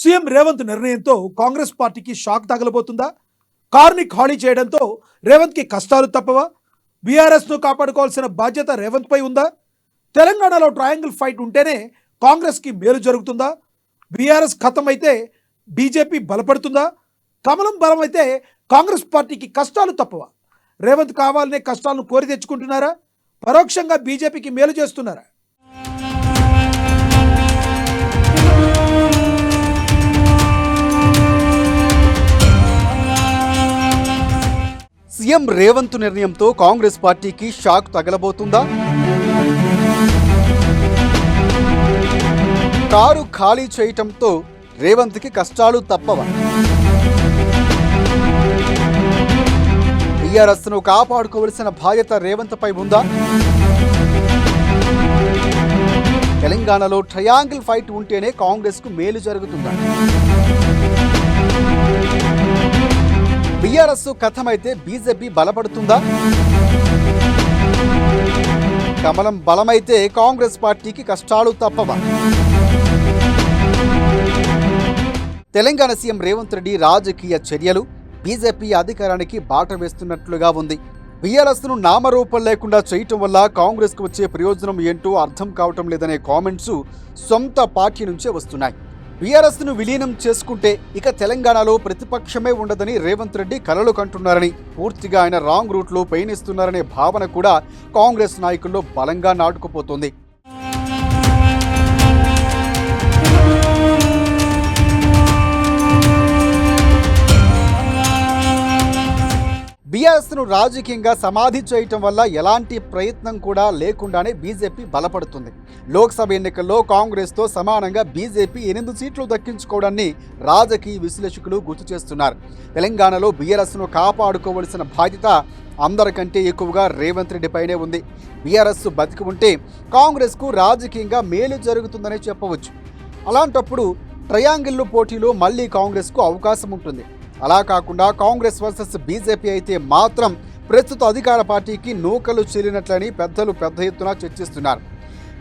CM Revanth నిర్ణయంతో కాంగ్రెస్ పార్టీకి shock తగలబోతుందా? కారుని ఖాళీ చేయడంతో రేవంత్కి కష్టాలు తప్పవా? బీఆర్ఎస్ను కాపాడుకోవాల్సిన బాధ్యత రేవంత్ పై ఉందా? తెలంగాణలో ట్రయాంగిల్ ఫైట్ ఉంటేనే కాంగ్రెస్కి మేలు జరుగుతుందా? బీఆర్ఎస్ ఖతం అయితే బీజేపీ బలపడుతుందా? కమలం బలం అయితే కాంగ్రెస్ పార్టీకి కష్టాలు తప్పవా? రేవంత్ కావాలనే కష్టాలను కోరి తెచ్చుకుంటున్నారా? పరోక్షంగా బీజేపీకి మేలు చేస్తున్నారా? సీఎం రేవంత్ నిర్ణయంతో కాంగ్రెస్ పార్టీకి షాక్ తగలబోతుందా? కారు ఖాళీ చేయటంతో రేవంత్కి కష్టాలు తప్పవా? బీఆర్ఎస్ను కాపాడుకోవలసిన బాధ్యత రేవంత్ పై ఉందా? తెలంగాణలో ట్రయాంగిల్ ఫైట్ ఉంటేనే కాంగ్రెస్కు మేలు జరుగుతుందా? బీఆర్ఎస్ కథమైతే బీజేపీ బలపడుతుందా? కమలం బలమైతే కాంగ్రెస్ పార్టీకి కష్టాలు తప్పవా? తెలంగాణ సీఎం రేవంత్ రెడ్డి రాజకీయ చర్యలు బీజేపీ అధికారానికి బాట వేస్తున్నట్లుగా ఉంది. బీఆర్ఎస్ను నామరూపం లేకుండా చేయటం వల్ల కాంగ్రెస్కు వచ్చే ప్రయోజనం ఏంటో అర్థం కావటం లేదనే కామెంట్స్ సొంత పార్టీ నుంచే వస్తున్నాయి. బీఆర్ఎస్ను విలీనం చేసుకుంటే ఇక తెలంగాణలో ప్రతిపక్షమే ఉండదని రేవంత్ రెడ్డి కలలు కంటున్నారని, పూర్తిగా ఆయన రాంగ్ రూట్లో పయనిస్తున్నారనే భావన కూడా కాంగ్రెస్ నాయకుల్లో బలంగా నాటుకుపోతోంది. బీఆర్ఎస్ను రాజకీయంగా సమాధి చేయటం వల్ల ఎలాంటి ప్రయత్నం కూడా లేకుండానే బీజేపీ బలపడుతుంది. లోక్సభ ఎన్నికల్లో కాంగ్రెస్తో సమానంగా బీజేపీ 8 సీట్లు దక్కించుకోవడాన్ని రాజకీయ విశ్లేషకులు గుర్తు చేస్తున్నారు. తెలంగాణలో బీఆర్ఎస్ను కాపాడుకోవలసిన బాధ్యత అందరికంటే ఎక్కువగా రేవంత్ రెడ్డిపైనే ఉంది. బీఆర్ఎస్ బతికి ఉంటే కాంగ్రెస్కు రాజకీయంగా మేలు జరుగుతుందనే చెప్పవచ్చు. అలాంటప్పుడు ట్రయాంగిల్ పోటీలో మళ్ళీ కాంగ్రెస్కు అవకాశం ఉంటుంది. అలా కాకుండా కాంగ్రెస్ వర్సెస్ బీజేపీ అయితే మాత్రం ప్రస్తుత అధికార పార్టీకి నూకలు చెల్లినట్లని పెద్దలు పెద్ద ఎత్తున చర్చిస్తున్నారు.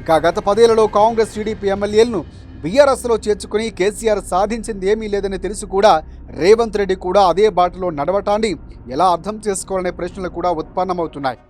ఇక గత 10 ఏళ్లలో కాంగ్రెస్ టీడీపీ ఎమ్మెల్యేలను బీఆర్ఎస్లో చేర్చుకుని కేసీఆర్ సాధించింది ఏమీ లేదని తెలిసి కూడా రేవంత్ రెడ్డి కూడా అదే బాటలో నడవటాన్ని ఎలా అర్థం చేసుకోవాలనే ప్రశ్నలు కూడా ఉత్పన్నమవుతున్నాయి.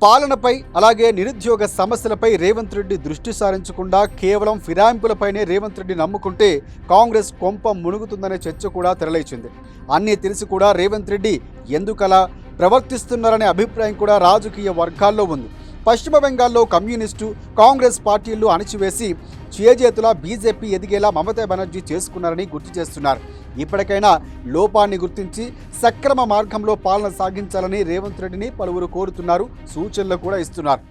పాలనపై అలాగే నిరుద్యోగ సమస్యలపై రేవంత్ రెడ్డి దృష్టి సారించకుండా కేవలం ఫిరాయింపులపైనే రేవంత్ రెడ్డి నమ్ముకుంటే కాంగ్రెస్ కొంప మునుగుతుందనే చర్చ కూడా తెరలేచింది. అన్నీ తెలిసి కూడా రేవంత్ రెడ్డి ఎందుకలా ప్రవర్తిస్తున్నారనే అభిప్రాయం కూడా రాజకీయ వర్గాల్లో ఉంది. పశ్చిమ బెంగాల్లో కమ్యూనిస్టు కాంగ్రెస్ పార్టీలు అణిచివేసి చేజేతులా బీజేపీ ఎదిగేలా మమతా బెనర్జీ చేసుకున్నారని గుర్తు చేస్తున్నారు. ఇప్పటికైనా లోపాన్ని గుర్తించి సక్రమ మార్గంలో పాలన సాగించాలని రేవంత్ రెడ్డిని పలువురు కోరుతున్నారు, సూచనలు కూడా ఇస్తున్నారు.